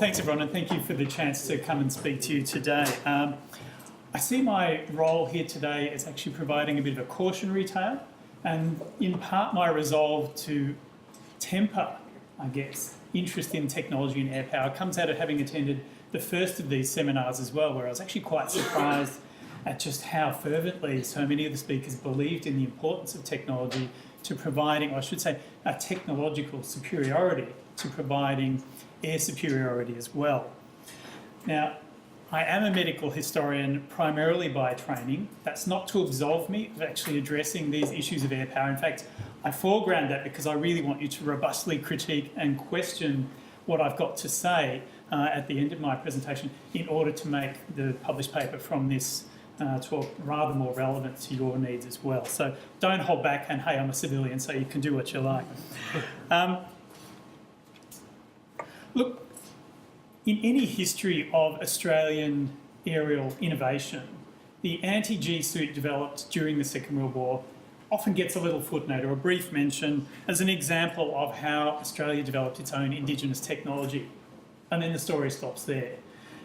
thanks everyone, and thank you for the chance to come and speak to you today. I see my role here today as actually providing a bit of a cautionary tale, and in part my resolve to temper, I guess, interest in technology and air power comes out of having attended the first of these seminars as well, where I was actually quite surprised at just how fervently so many of the speakers believed in the importance of technology to providing, or I should say, a technological superiority to providing air superiority as well. Now, I am a medical historian primarily by training. That's not to absolve me of actually addressing these issues of air power. In fact, I foreground that because I really want you to robustly critique and question what I've got to say at the end of my presentation in order to make the published paper from this talk rather more relevant to your needs as well. So don't hold back and, hey, I'm a civilian, so you can do what you like. Look, in any history of Australian aerial innovation, the AntiG suit developed during the Second World War often gets a little footnote or a brief mention as an example of how Australia developed its own Indigenous technology. And then the story stops there.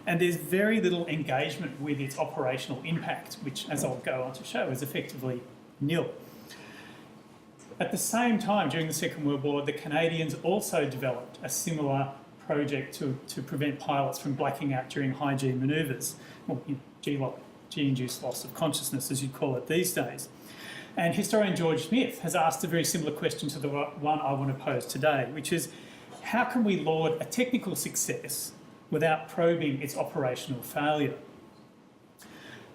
And there's very little engagement with its operational impact, which, as I'll go on to show, is effectively nil. At the same time, during the Second World War, the Canadians also developed a similar project to prevent pilots from blacking out during high G manoeuvres, or G-induced loss of consciousness, as you'd call it these days. And historian George Smith has asked a very similar question to the one I want to pose today, which is, how can we laud a technical success without probing its operational failure?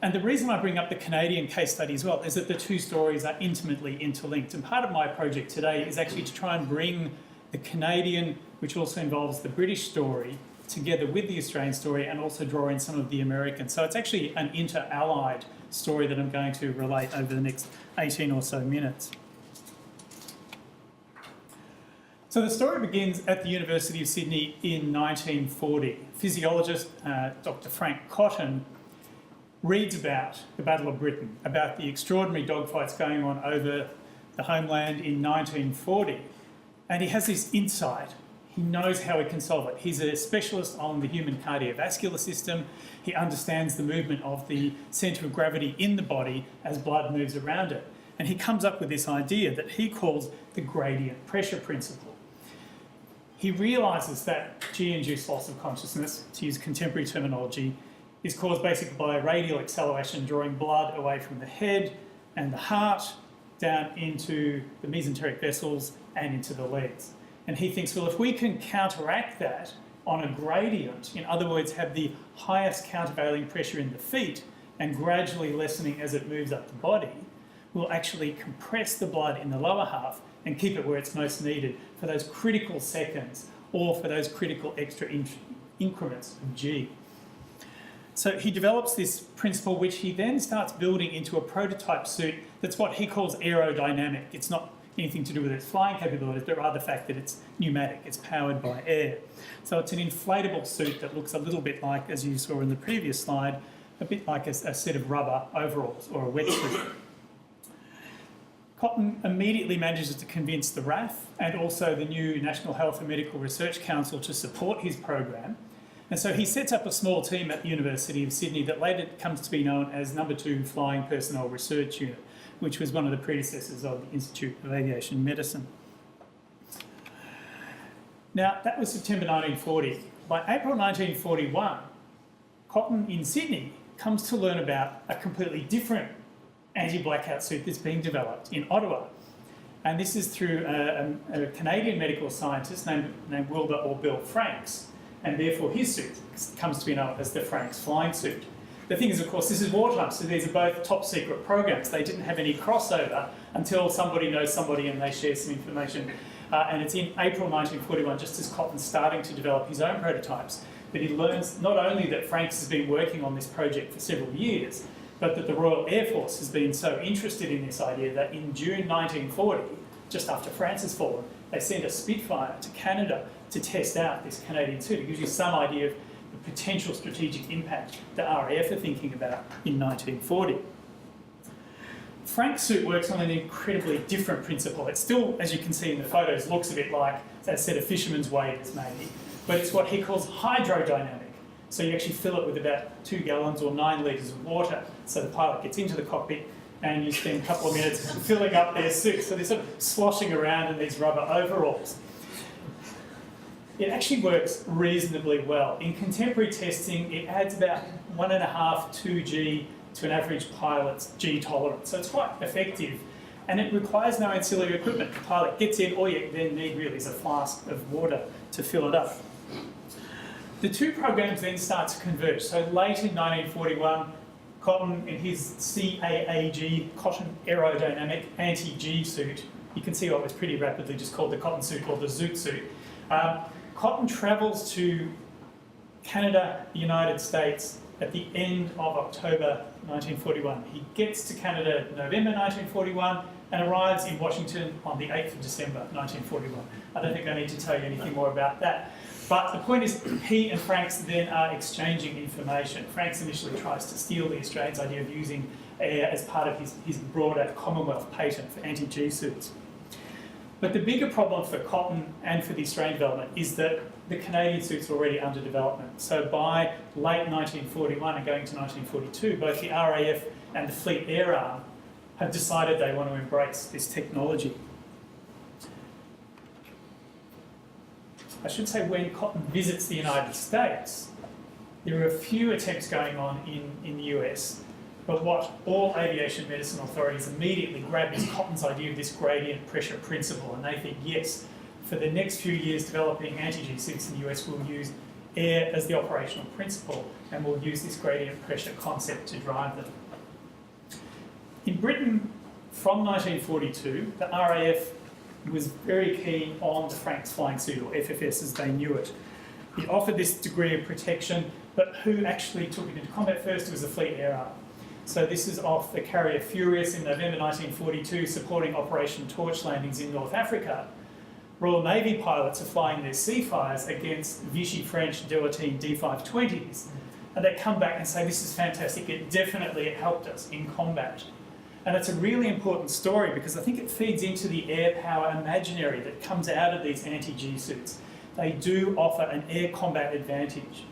And the reason I bring up the Canadian case study as well is that the two stories are intimately interlinked. And part of my project today is actually to try and bring the Canadian, which also involves the British story, together with the Australian story, and also draw in some of the American. So it's actually an inter-allied story that I'm going to relate over the next 18 or so minutes. So the story begins at the University of Sydney in 1940. Physiologist Dr. Frank Cotton reads about the Battle of Britain, about the extraordinary dogfights going on over the homeland in 1940. And he has this insight. He knows how he can solve it. He's a specialist on the human cardiovascular system. He understands the movement of the centre of gravity in the body as blood moves around it. And he comes up with this idea that he calls the gradient pressure principle. He realises that G-induced loss of consciousness, to use contemporary terminology, is caused basically by a radial acceleration drawing blood away from the head and the heart down into the mesenteric vessels and into the legs. And he thinks, well, if we can counteract that on a gradient, in other words, have the highest countervailing pressure in the feet and gradually lessening as it moves up the body, we'll actually compress the blood in the lower half and keep it where it's most needed for those critical seconds or for those critical extra increments of G. So he develops this principle, which he then starts building into a prototype suit that's what he calls aerodynamic. It's not anything to do with its flying capabilities, but rather the fact that it's pneumatic, it's powered by air. So it's an inflatable suit that looks a little bit like, as you saw in the previous slide, a bit like a set of rubber overalls or a wetsuit. Cotton immediately manages to convince the RAAF and also the new National Health and Medical Research Council to support his program. And so he sets up a small team at the University of Sydney that later comes to be known as No. 2 Flying Personnel Research Unit, which was one of the predecessors of the Institute of Aviation Medicine. Now, that was September 1940. By April 1941, Cotton in Sydney comes to learn about a completely different anti-blackout suit that's being developed in Ottawa. And this is through a Canadian medical scientist named Wilbur or Bill Franks, and therefore his suit comes to be known as the Franks flying suit. The thing is, of course, this is wartime, so these are both top secret programs. They didn't have any crossover until somebody knows somebody and they share some information. And it's in April 1941, just as Cotton's starting to develop his own prototypes, that he learns not only that Franks has been working on this project for several years, but that the Royal Air Force has been so interested in this idea that in June 1940, just after France has fallen, they sent a Spitfire to Canada to test out this Canadian suit. It gives you some idea of the potential strategic impact the RAAF are thinking about in 1940. Frank's suit works on an incredibly different principle. It still, as you can see in the photos, looks a bit like a set of fisherman's waders maybe, but it's what he calls hydrodynamic. So you actually fill it with about 2 gallons or 9 litres of water. So the pilot gets into the cockpit and you spend a couple of minutes filling up their suit. So they're sort of sloshing around in these rubber overalls. It actually works reasonably well. In contemporary testing, it adds about 1.5, 2 G to an average pilot's G tolerance. So it's quite effective. And it requires no ancillary equipment. The pilot gets in, all you then need really is a flask of water to fill it up. The two programs then start to converge. So late in 1941, Cotton in his CAAG, Cotton Aerodynamic Anti-G suit, you can see what was pretty rapidly just called the Cotton suit or the Zoot suit. Cotton travels to Canada, the United States, at the end of October 1941. He gets to Canada November 1941 and arrives in Washington on the 8th of December 1941. I don't think I need to tell you anything more about that. But the point is, he and Franks then are exchanging information. Franks initially tries to steal the Australians' idea of using air as part of his broader Commonwealth patent for anti-G suits. But the bigger problem for Cotton and for the Australian development is that the Canadian suits are already under development. So by late 1941 and going to 1942, both the RAAF and the Fleet Air Arm have decided they want to embrace this technology. I should say when Cotton visits the United States, there are a few attempts going on in the US, but what all aviation medicine authorities immediately grab is Cotton's idea of this gradient pressure principle, and they think, yes, for the next few years developing anti-G suits in the US, we'll use air as the operational principle, and we'll use this gradient pressure concept to drive them. In Britain, from 1942, the RAF was very keen on the Franks Flying Suit, or FFS as they knew it. It offered this degree of protection, but who actually took it into combat first was the Fleet Air Arm. So this is off the carrier Furious in November 1942, supporting Operation Torch landings in North Africa. Royal Navy pilots are flying their Seafires against Vichy French Dewatin D520s, and they come back and say, this is fantastic, it helped us in combat. And it's a really important story because I think it feeds into the air power imaginary that comes out of these anti-G suits. They do offer an air combat advantage.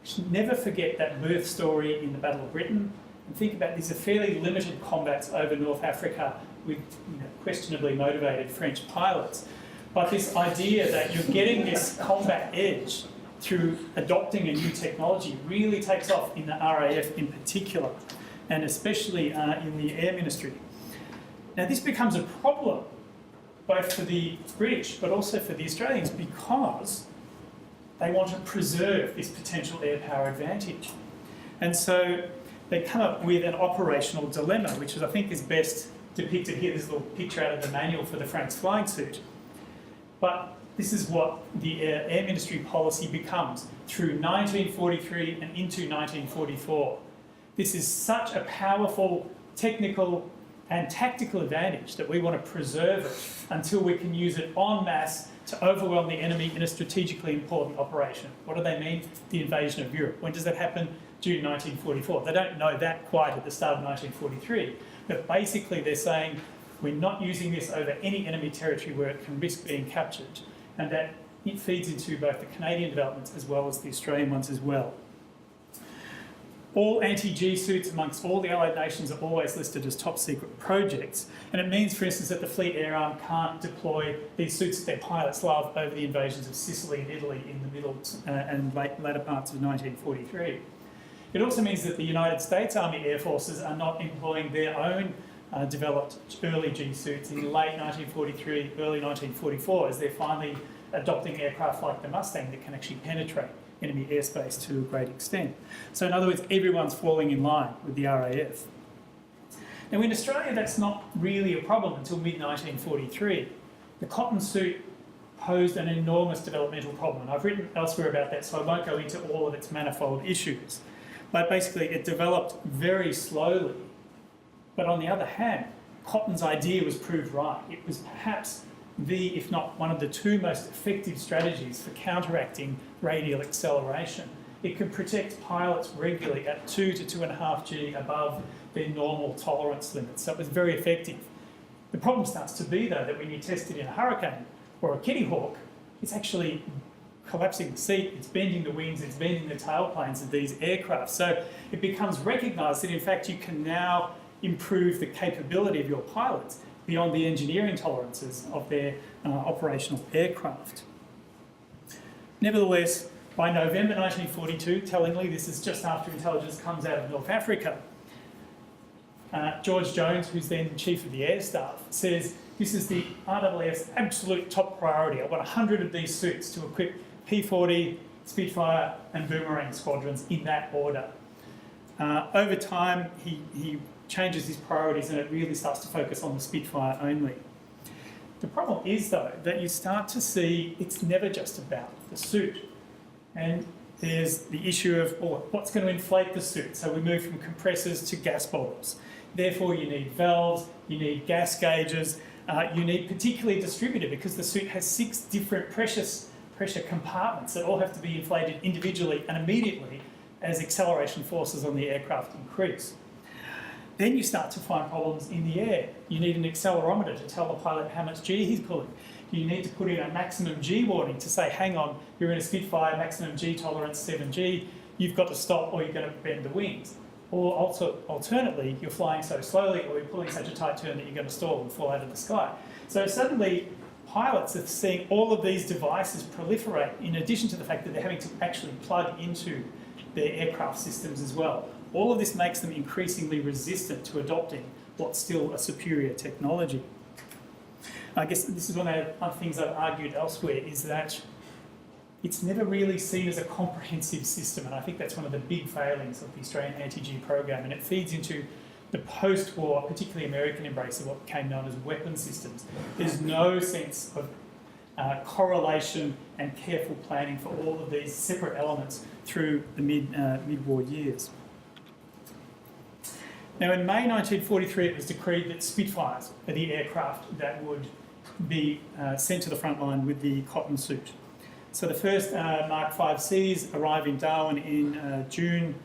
Should never forget that birth story in the Battle of Britain, and think about these are fairly limited combats over North Africa with questionably motivated French pilots. But this idea that you're getting this combat edge through adopting a new technology really takes off in the RAF in particular, and especially in the Air Ministry. Now this becomes a problem both for the British but also for the Australians because they want to preserve this potential air power advantage. And so they come up with an operational dilemma, which I think is best depicted here. This little picture out of the manual for the Franks Flying Suit. But this is what the Air Ministry policy becomes through 1943 and into 1944. This is such a powerful technical and tactical advantage that we want to preserve it until we can use it en masse to overwhelm the enemy in a strategically important operation. What do they mean? The invasion of Europe. When does that happen? June 1944. They don't know that quite at the start of 1943, but basically they're saying we're not using this over any enemy territory where it can risk being captured, and that it feeds into both the Canadian developments as well as the Australian ones as well. All anti-G suits amongst all the Allied nations are always listed as top secret projects, and it means, for instance, that the Fleet Air Arm can't deploy these suits that their pilots love over the invasions of Sicily and Italy in the middle and later parts of 1943. It also means that the United States Army Air Forces are not employing their own developed early G suits in late 1943, early 1944, as they're finally adopting aircraft like the Mustang that can actually penetrate enemy airspace to a great extent. So in other words, everyone's falling in line with the RAF. Now in Australia, that's not really a problem until mid-1943. The Cotton suit posed an enormous developmental problem, and I've written elsewhere about that, so I won't go into all of its manifold issues. But basically, it developed very slowly. But on the other hand, Cotton's idea was proved right. It was perhaps the, if not one of the two most effective strategies for counteracting radial acceleration. It could protect pilots regularly at 2 to 2.5 G above their normal tolerance limits. So it was very effective. The problem starts to be, though, that when you test it in a hurricane or a Kitty Hawk, it's actually collapsing the seat, it's bending the wings, it's bending the tailplanes of these aircraft. So it becomes recognised that in fact you can now improve the capability of your pilots beyond the engineering tolerances of their operational aircraft. Nevertheless, by November 1942, tellingly, this is just after intelligence comes out of North Africa, George Jones, who's then Chief of the Air Staff, says, this is the RAAF's absolute top priority. I want 100 of these suits to equip P-40, Spitfire and Boomerang squadrons in that order. Over time, he changes his priorities and it really starts to focus on the Spitfire only. The problem is, though, that you start to see it's never just about the suit. And there's the issue of, well, what's going to inflate the suit? So we move from compressors to gas bottles. Therefore, you need valves, you need gas gauges, you need particularly distributed because the suit has 6 different pressure compartments that all have to be inflated individually and immediately as acceleration forces on the aircraft increase. Then you start to find problems in the air. You need an accelerometer to tell the pilot how much G he's pulling. You need to put in a maximum G warning to say, hang on, you're in a Spitfire, maximum G tolerance 7G, you've got to stop or you're going to bend the wings. Or also, alternately, you're flying so slowly or you're pulling such a tight turn that you're going to stall and fall out of the sky. So suddenly, pilots are seeing all of these devices proliferate in addition to the fact that they're having to actually plug into their aircraft systems as well. All of this makes them increasingly resistant to adopting what's still a superior technology. I guess this is one of the things I've argued elsewhere, is that it's never really seen as a comprehensive system, and I think that's one of the big failings of the Australian AntiG program, and it feeds into the post-war, particularly American embrace of what became known as weapon systems. There's no sense of correlation and careful planning for all of these separate elements through the mid-war years. Now, in May 1943, it was decreed that Spitfires are the aircraft that would be sent to the front line with the cotton suit. So the first Mark 5Cs arrive in Darwin in June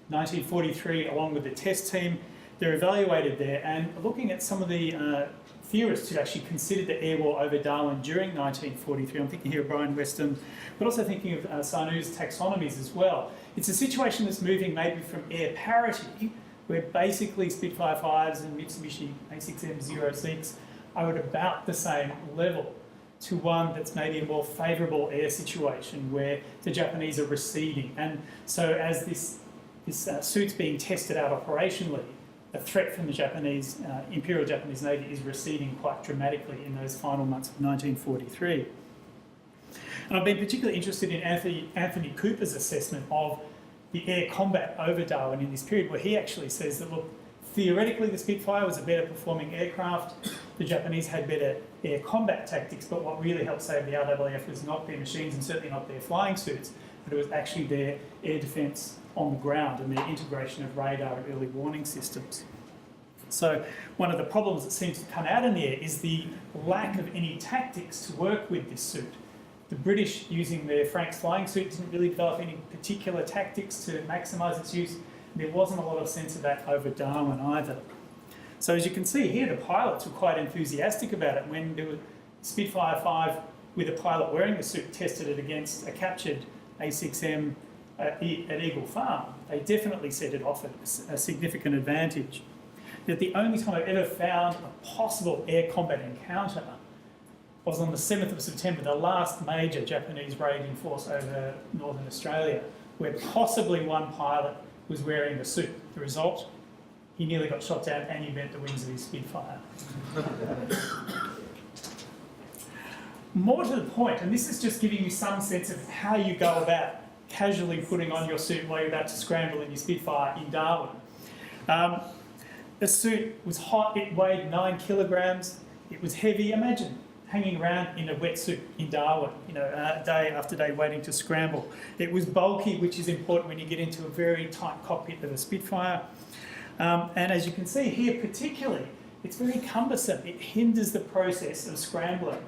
1943, along with the test team. They're evaluated there, and looking at some of the theorists who actually considered the air war over Darwin during 1943, I'm thinking here of Brian Weston, but also thinking of Sanu's taxonomies as well. It's a situation that's moving maybe from air parity, where basically Spitfire 5s and Mitsubishi A6M06 are at about the same level, to one that's maybe a more favourable air situation where the Japanese are receding. And so as this suit's being tested out operationally, the threat from the Japanese, Imperial Japanese Navy is receding quite dramatically in those final months of 1943. And I've been particularly interested in Anthony Cooper's assessment of the air combat over Darwin in this period, where he actually says that, look, theoretically the Spitfire was a better performing aircraft, the Japanese had better air combat tactics, but what really helped save the RAAF was not their machines and certainly not their flying suits, but it was actually their air defence on the ground and their integration of radar and early warning systems. So one of the problems that seems to come out in the air is the lack of any tactics to work with this suit. The British, using their Franks flying suit, didn't really develop any particular tactics to maximise its use. There wasn't a lot of sense of that over Darwin either. So as you can see here, the pilots were quite enthusiastic about it. When there was Spitfire 5 with a pilot wearing the suit tested it against a captured A6M at Eagle Farm, they definitely said it offered a significant advantage. That the only time I've ever found a possible air combat encounter was on the 7th of September, the last major Japanese raid in force over Northern Australia, where possibly one pilot was wearing the suit. The result, he nearly got shot down and he bent the wings of his Spitfire. More to the point, and this is just giving you some sense of how you go about casually putting on your suit while you're about to scramble in your Spitfire in Darwin. The suit was hot, it weighed 9 kilograms, it was heavy. Imagine hanging around in a wetsuit in Darwin, day after day waiting to scramble. It was bulky, which is important when you get into a very tight cockpit of a Spitfire. And as you can see here particularly, it's very cumbersome. It hinders the process of scrambling.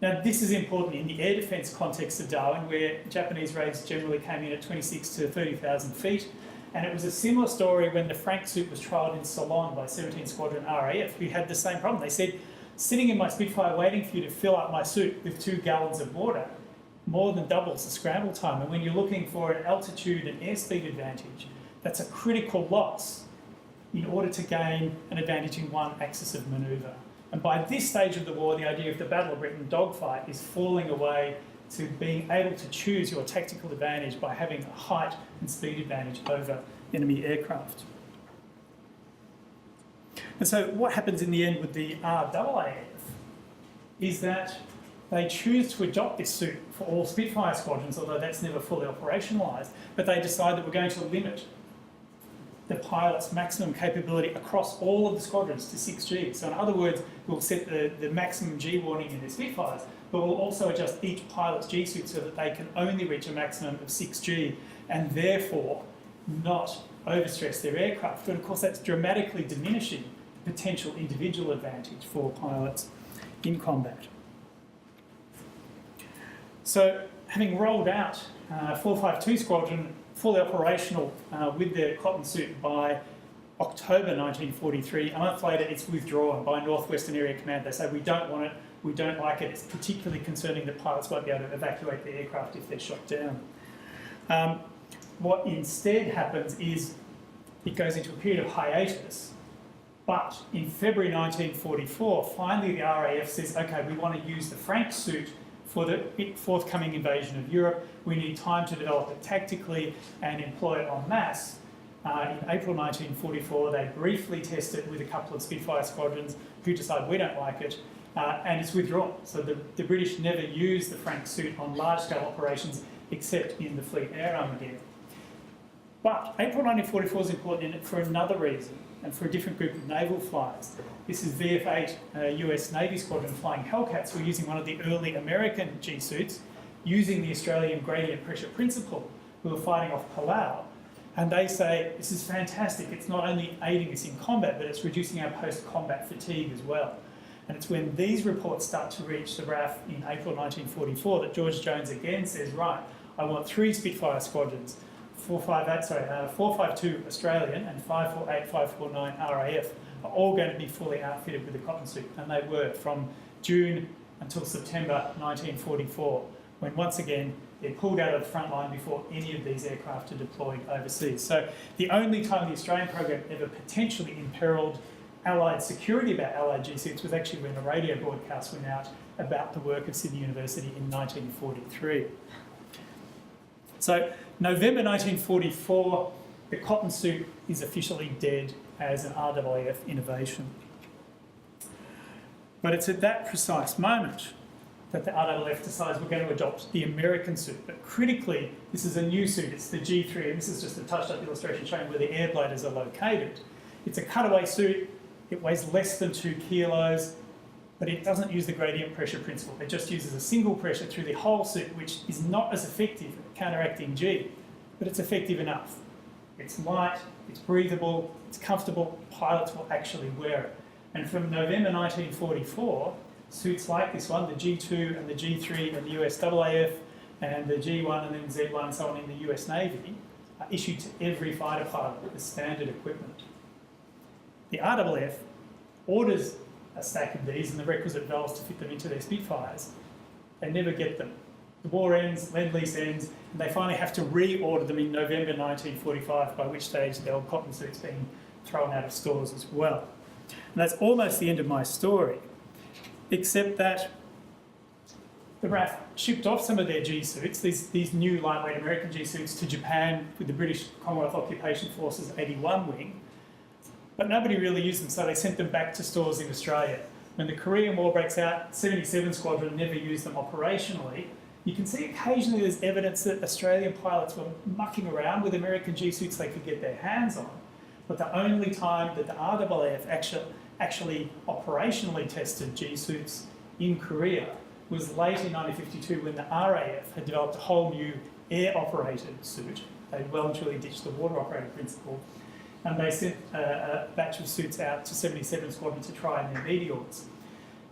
Now this is important in the air defence context of Darwin, where Japanese raids generally came in at 26 to 30,000 feet. And it was a similar story when the Frank suit was trialled in Ceylon by 17 Squadron RAAF, who had the same problem. They said, sitting in my Spitfire waiting for you to fill up my suit with 2 gallons of water more than doubles the scramble time. And when you're looking for an altitude and airspeed advantage, that's a critical loss in order to gain an advantage in one axis of manoeuvre. And by this stage of the war, the idea of the Battle of Britain dogfight is falling away to being able to choose your tactical advantage by having a height and speed advantage over enemy aircraft. And so what happens in the end with the RAAF is that they choose to adopt this suit for all Spitfire squadrons, although that's never fully operationalised, but they decide that we're going to limit the pilot's maximum capability across all of the squadrons to 6G. So in other words, we'll set the maximum G warning in the Spitfires, but we'll also adjust each pilot's G suit so that they can only reach a maximum of 6G and therefore not overstress their aircraft. And of course that's dramatically diminishing the potential individual advantage for pilots in combat. So having rolled out 452 Squadron fully operational with their cotton suit by October 1943, a month later it's withdrawn by Northwestern Area Command. They say, we don't want it, we don't like it, it's particularly concerning that pilots won't be able to evacuate the aircraft if they're shot down. What instead happens is it goes into a period of hiatus, but in February 1944, finally the RAF says, okay, we want to use the Frank suit for the forthcoming invasion of Europe. We need time to develop it tactically and employ it en masse. In April 1944, they briefly test it with a couple of Spitfire squadrons who decide we don't like it, and it's withdrawn. So the British never used the Frank suit on large-scale operations except in the Fleet Air Armageddon. But April 1944 is important in it for another reason, and for a different group of naval flyers. This is VF-8 US Navy Squadron flying Hellcats who were using one of the early American G suits, using the Australian gradient pressure principle, who were fighting off Palau. And they say, this is fantastic, it's not only aiding us in combat, but it's reducing our post-combat fatigue as well. And it's when these reports start to reach the RAAF in April 1944 that George Jones again says, right, I want 3 Spitfire squadrons, 452 Australian and 548, 549 RAF are all going to be fully outfitted with the cotton suit. And they were from June until September 1944, when once again they're pulled out of the front line before any of these aircraft are deployed overseas. So the only time the Australian program ever potentially imperilled Allied security about Allied G suits was actually when a radio broadcast went out about the work of Sydney University in 1943. So November 1944, the cotton suit is officially dead as an RAAF innovation. But it's at that precise moment that the RAAF decides we're going to adopt the American suit. But critically, this is a new suit. It's the G3, and this is just a touched-up illustration showing where the air bladers are located. It's a cutaway suit. It weighs less than 2 kilos, but it doesn't use the gradient pressure principle. It just uses a single pressure through the whole suit, which is not as effective at counteracting G, but it's effective enough. It's light, it's breathable, it's comfortable, pilots will actually wear it. And from November 1944, suits like this one, the G2 and the G3 and the US AAF and the G1 and then Z1 and so on in the US Navy are issued to every fighter pilot as standard equipment. The RAAF orders a stack of these and the requisite valves to fit them into their Spitfires. They never get them. The war ends, Lend-Lease ends, and they finally have to reorder them in November 1945, by which stage the old cotton suit's being thrown out of stores as well. And that's almost the end of my story, except that the RAAF shipped off some of their G suits, these new lightweight American G suits, to Japan with the British Commonwealth Occupation Force's 81 wing, but nobody really used them, so they sent them back to stores in Australia. When the Korean War breaks out, 77 Squadron never used them operationally. You can see occasionally there's evidence that Australian pilots were mucking around with American G suits they could get their hands on, but the only time that the RAAF actually operationally tested G suits in Korea was late in 1952 when the RAF had developed a whole new air-operated suit. They'd well and truly ditched the water-operated principle, and they sent a batch of suits out to 77 Squadron to try in their Meteors.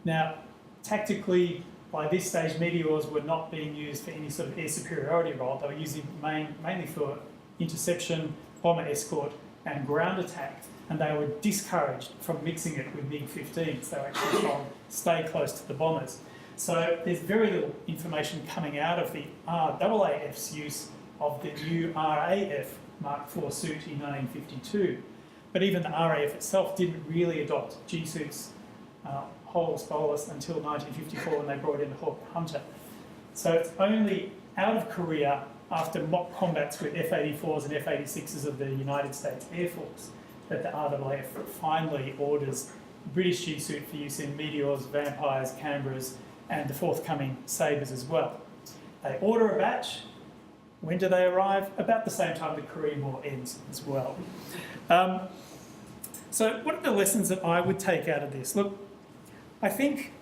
Now, tactically, by this stage, Meteors were not being used for any sort of air superiority role. They were using mainly for interception, bomber escort, and ground attack. And they were discouraged from mixing it with MiG-15s. They were actually told, stay close to the bombers. So there's very little information coming out of the RAAF's use of the new RAF Mark IV suit in 1952. But even the RAF itself didn't really adopt G suits holus bolus until 1954 when they brought in the Hawk Hunter. So it's only out of Korea after mock combats with F-84s and F-86s of the United States Air Force that the RAAF finally orders British G suit for use in Meteors, Vampires, Canberras, and the forthcoming Sabres as well. They order a batch. When do they arrive? About the same time the Korean War ends as well. So what are the lessons that I would take out of this? Look, I think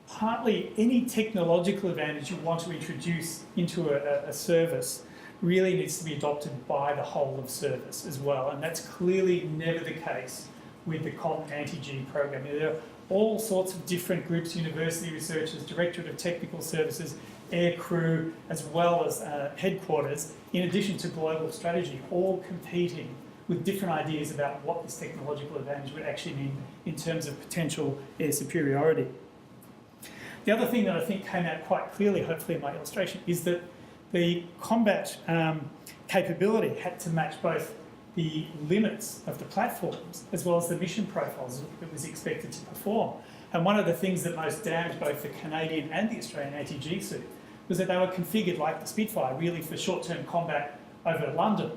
partly any technological advantage you want to introduce into a service really needs to be adopted by the whole of service as well, and that's clearly never the case with the Canadian AntiG program. There are all sorts of different groups, university researchers, Directorate of Technical Services, air crew, as well as headquarters, in addition to global strategy, all competing with different ideas about what this technological advantage would actually mean in terms of potential air superiority. The other thing that I think came out quite clearly, hopefully in my illustration, is that the combat capability had to match both the limits of the platforms as well as the mission profiles it was expected to perform. And one of the things that most damaged both the Canadian and the Australian AntiG suit was that they were configured like the Spitfire, really for short-term combat over London,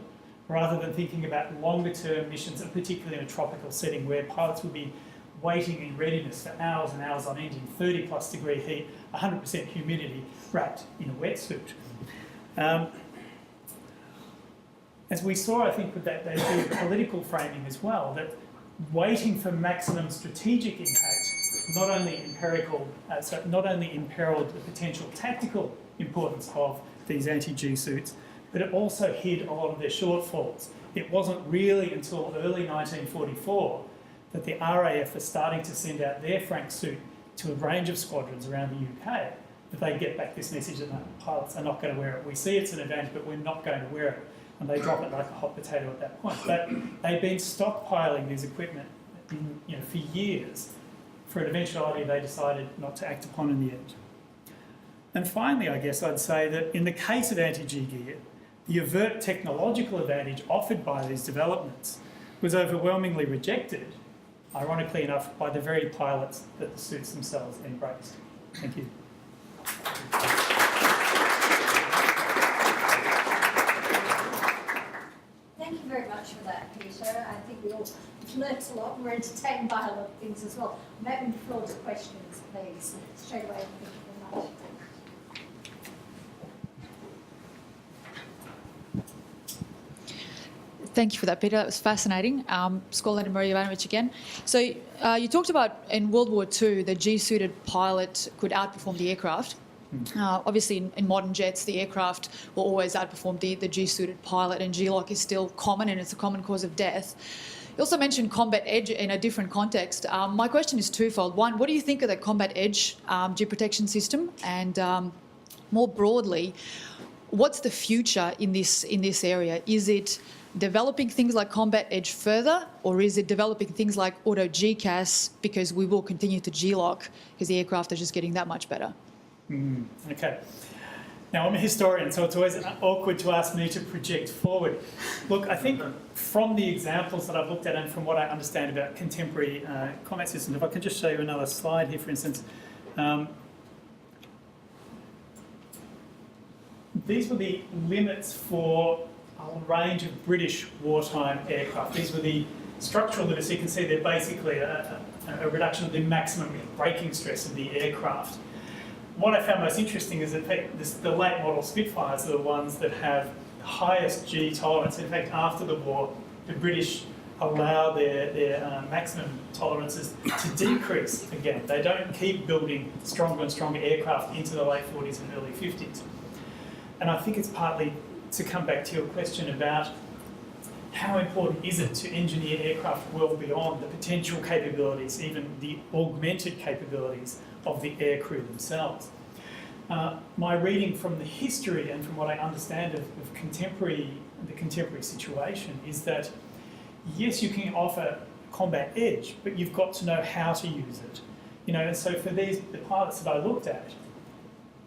rather than thinking about longer-term missions, and particularly in a tropical setting where pilots would be waiting in readiness for hours and hours on end in 30+ degree heat, 100% humidity, wrapped in a wetsuit. As we saw, I think, with that, they do political framing as well, that waiting for maximum strategic impact not only imperiled the potential tactical importance of these anti-G suits, but it also hid a lot of their shortfalls. It wasn't really until early 1944 that the RAF was starting to send out their Frank suit to a range of squadrons around the UK, that they get back this message that no, pilots are not going to wear it. We see it's an advantage, but we're not going to wear it. And they drop it like a hot potato at that point. But they've been stockpiling this equipment for years, for an eventuality they decided not to act upon in the end. And finally, I guess I'd say that in the case of anti-G gear, the overt technological advantage offered by these developments was overwhelmingly rejected, ironically enough, by the very pilots that the suits themselves embraced. Thank you. Thank you very much for that, Peter. I think we all learnt a lot and were entertained by a lot of things as well. I'm open the floor to questions, please. Straight away, thank you very much. Thank you for that, Peter. That was fascinating. Scholar Maria Ivanovic again. So you talked about in World War II, the G-suited pilot could outperform the aircraft. Obviously, in modern jets, the aircraft will always outperform the G-suited pilot, and G-lock is still common, and it's a common cause of death. You also mentioned combat edge in a different context. My question is twofold. One, what do you think of the combat edge G protection system? And more broadly, what's the future in this area? Is it developing things like combat edge further, or is it developing things like auto GCAS because we will continue to G-lock because the aircraft are just getting that much better? Okay. Now, I'm a historian, so it's always awkward to ask me to project forward. Look, I think from the examples that I've looked at and from what I understand about contemporary combat systems, if I can just show you another slide here, for instance. These were the limits for a range of British wartime aircraft. These were the structural limits. You can see they're basically a reduction of the maximum braking stress of the aircraft. What I found most interesting is that the late model Spitfires are the ones that have the highest G tolerance. In fact, after the war, the British allow their maximum tolerances to decrease again. They don't keep building stronger and stronger aircraft into the late 40s and early 50s. And I think it's partly to come back to your question about how important is it to engineer aircraft well beyond the potential capabilities, even the augmented capabilities of the aircrew themselves. My reading from the history and from what I understand of the contemporary situation is that, yes, you can offer combat edge, but you've got to know how to use it. And so for the pilots that I looked at,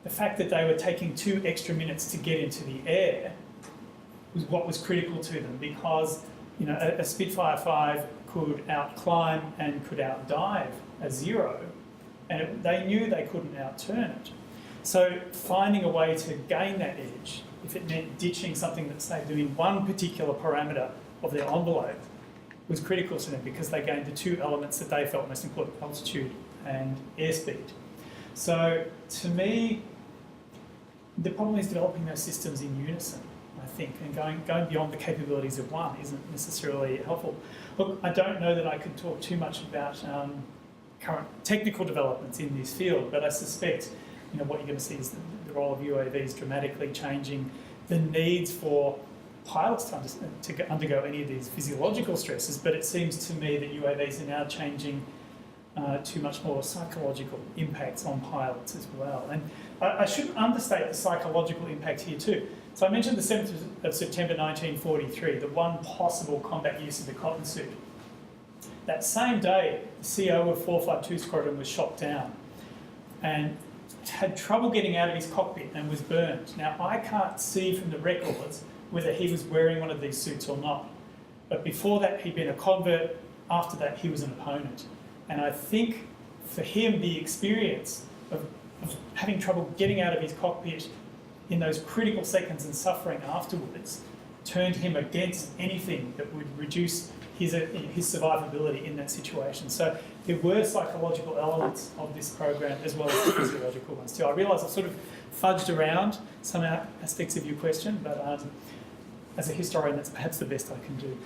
the fact that they were taking 2 extra minutes to get into the air was what was critical to them, because a Spitfire 5 could outclimb and could outdive a Zero, and they knew they couldn't outturn it. So finding a way to gain that edge, if it meant ditching something that saved them in one particular parameter of their envelope, was critical to them, because they gained the 2 elements that they felt most important: altitude and airspeed. So to me, the problem is developing those systems in unison, I think, and going beyond the capabilities of one isn't necessarily helpful. Look, I don't know that I could talk too much about current technical developments in this field, but I suspect what you're going to see is the role of UAVs dramatically changing the needs for pilots to undergo any of these physiological stresses. But it seems to me that UAVs are now changing to much more psychological impacts on pilots as well. And I shouldn't understate the psychological impact here too. So I mentioned the 7th of September 1943, the one possible combat use of the cotton suit. That same day, the CO of 452 Squadron was shot down and had trouble getting out of his cockpit and was burned. Now, I can't see from the records whether he was wearing one of these suits or not. But before that, he'd been a convert. After that, he was an opponent. And I think for him, the experience of having trouble getting out of his cockpit in those critical seconds and suffering afterwards turned him against anything that would reduce his survivability in that situation. So there were psychological elements of this program as well as the physiological ones too. I realise I've sort of fudged around some aspects of your question, but as a historian, that's perhaps the best I can do.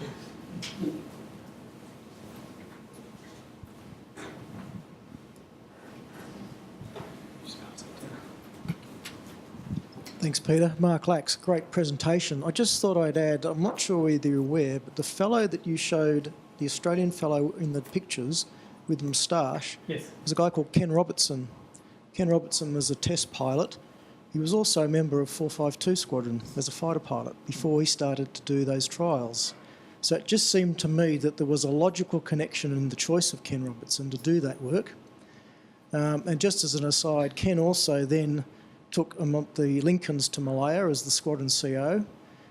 Thanks, Peter. Mark Lax, great presentation. I just thought I'd add, I'm not sure whether you're aware, but the fellow that you showed, the Australian fellow in the pictures with the moustache, Yes. was a guy called Ken Robertson. Ken Robertson was a test pilot. He was also a member of 452 Squadron as a fighter pilot before he started to do those trials. So it just seemed to me that there was a logical connection in the choice of Ken Robertson to do that work. And just as an aside, Ken also then took the Lincolns to Malaya as the squadron CO.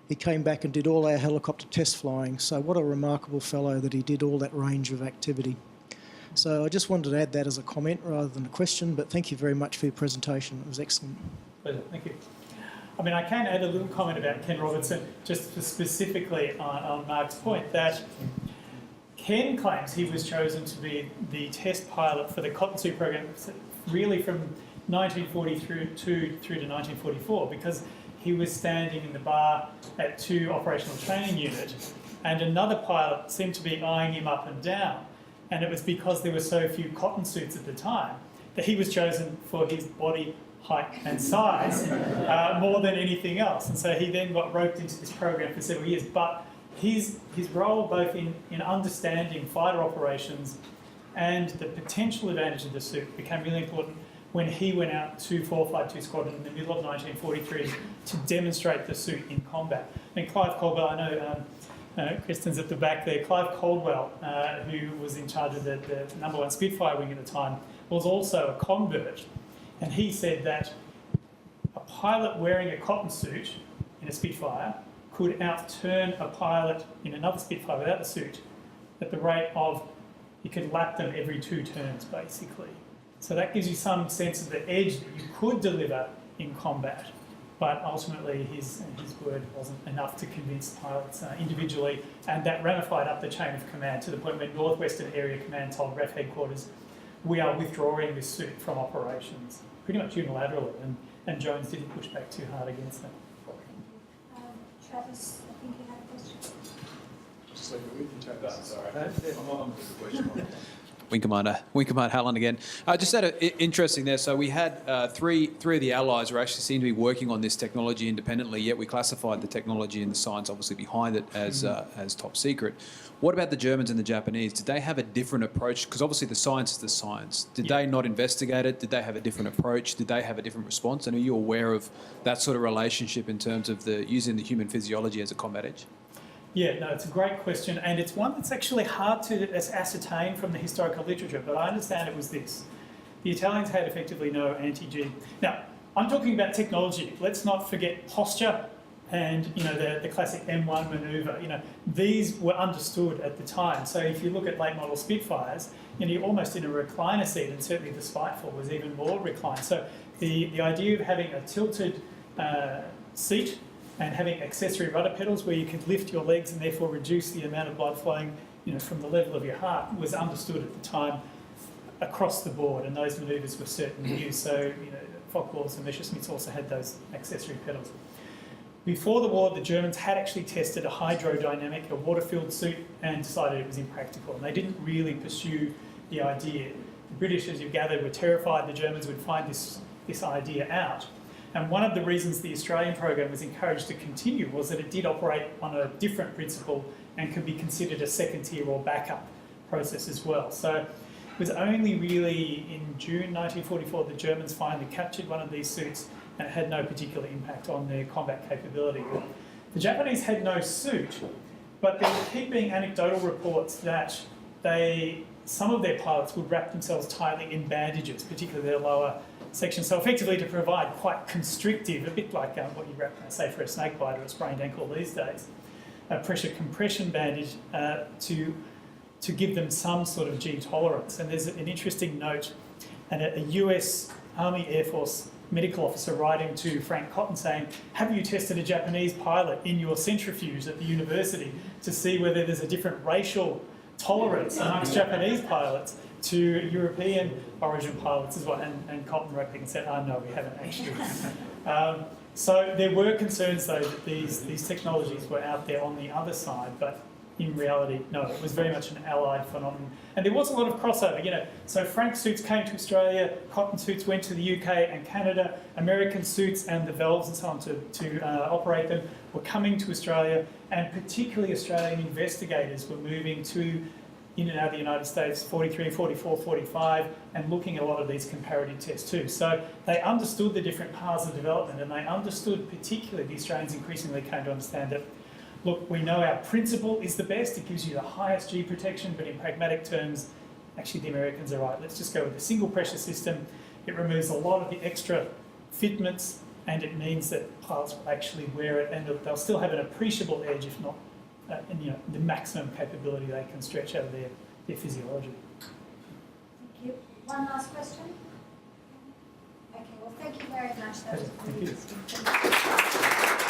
He came back and did all our helicopter test flying. So what a remarkable fellow that he did all that range of activity. So I just wanted to add that as a comment rather than a question, but thank you very much for your presentation. It was excellent. Pleasure, thank you. I mean, I can add a little comment about Ken Robertson, just specifically on Mark's point, that Ken claims he was chosen to be the test pilot for the cotton suit program really from 1942 through to 1944, because he was standing in the bar at 2 operational training unit and another pilot seemed to be eyeing him up and down, and it was because there were so few cotton suits at the time that he was chosen for his body height and size more than anything else. And so he then got roped into this program for several years. But his role both in understanding fighter operations and the potential advantage of the suit became really important when he went out to 452 Squadron in the middle of 1943 to demonstrate the suit in combat. And Clive Caldwell, I know Kristen's at the back there, Clive Caldwell, who was in charge of the #1 Spitfire wing at the time, was also a convert. And he said that a pilot wearing a cotton suit in a Spitfire could outturn a pilot in another Spitfire without the suit at the rate of, you could lap them every 2 turns, basically. So that gives you some sense of the edge that you could deliver in combat, but ultimately his word wasn't enough to convince pilots individually, and that ramified up the chain of command to the point where Northwestern Area Command told RAAF headquarters, we are withdrawing this suit from operations, pretty much unilaterally, and Jones didn't push back too hard against that. Travis, I think you had a question. Just leave it with you, Travis. Sorry. I'm on with the question. Wing Commander Howland again. Just had interesting there. So we had three of the allies who actually seemed to be working on this technology independently, yet we classified the technology and the science obviously behind it as top secret. What about the Germans and the Japanese? Did they have a different approach? Because obviously the science is the science. Did they not investigate it? Did they have a different approach? Did they have a different response? And are you aware of that sort of relationship in terms of using the human physiology as a combat edge? Yeah, no, it's a great question, and it's one that's actually hard to ascertain from the historical literature, but I understand it was this. The Italians had effectively no anti-G. Now, I'm talking about technology. Let's not forget posture and the classic M1 manoeuvre. These were understood at the time. So if you look at late model Spitfires, you're almost in a recliner seat, and certainly the Spiteful was even more reclined. So the idea of having a tilted seat and having accessory rudder pedals where you could lift your legs and therefore reduce the amount of blood flowing from the level of your heart was understood at the time across the board, and those manoeuvres were certainly used. So Focke-Wulfs and Messerschmitts also had those accessory pedals. Before the war, the Germans had actually tested a hydrodynamic, a water-filled suit, and decided it was impractical, and they didn't really pursue the idea. The British, as you've gathered, were terrified the Germans would find this idea out. And one of the reasons the Australian program was encouraged to continue was that it did operate on a different principle and could be considered a second tier or backup process as well. So it was only really in June 1944 the Germans finally captured one of these suits, and it had no particular impact on their combat capability. The Japanese had no suit, but there would keep being anecdotal reports that some of their pilots would wrap themselves tightly in bandages, particularly their lower section, so effectively to provide quite constrictive, a bit like what you wrap, say, for a snake bite or a sprained ankle these days, a pressure compression bandage to give them some sort of G tolerance. And there's an interesting note, and a US Army Air Force medical officer writing to Frank Cotton saying, have you tested a Japanese pilot in your centrifuge at the university to see whether there's a different racial tolerance amongst Japanese pilots to European origin pilots as well? And Cotton wrote back and said, oh no, we haven't actually. So there were concerns though that these technologies were out there on the other side, but in reality, no, it was very much an allied phenomenon. And there was a lot of crossover, So Frank suits came to Australia, Cotton suits went to the UK and Canada, American suits and the valves and so on to operate them were coming to Australia, and particularly Australian investigators were moving to in and out of the United States, 43, 44, 45, and looking at a lot of these comparative tests too. So they understood the different paths of development, and they understood, particularly the Australians increasingly came to understand that, look, we know our principle is the best, it gives you the highest G protection, but in pragmatic terms, actually the Americans are right. Let's just go with a single pressure system. It removes a lot of the extra fitments, and it means that pilots will actually wear it, and they'll still have an appreciable edge, if not the maximum capability they can stretch out of their physiology. Thank you. One last question? Okay, well, thank you very much. That was Thank you.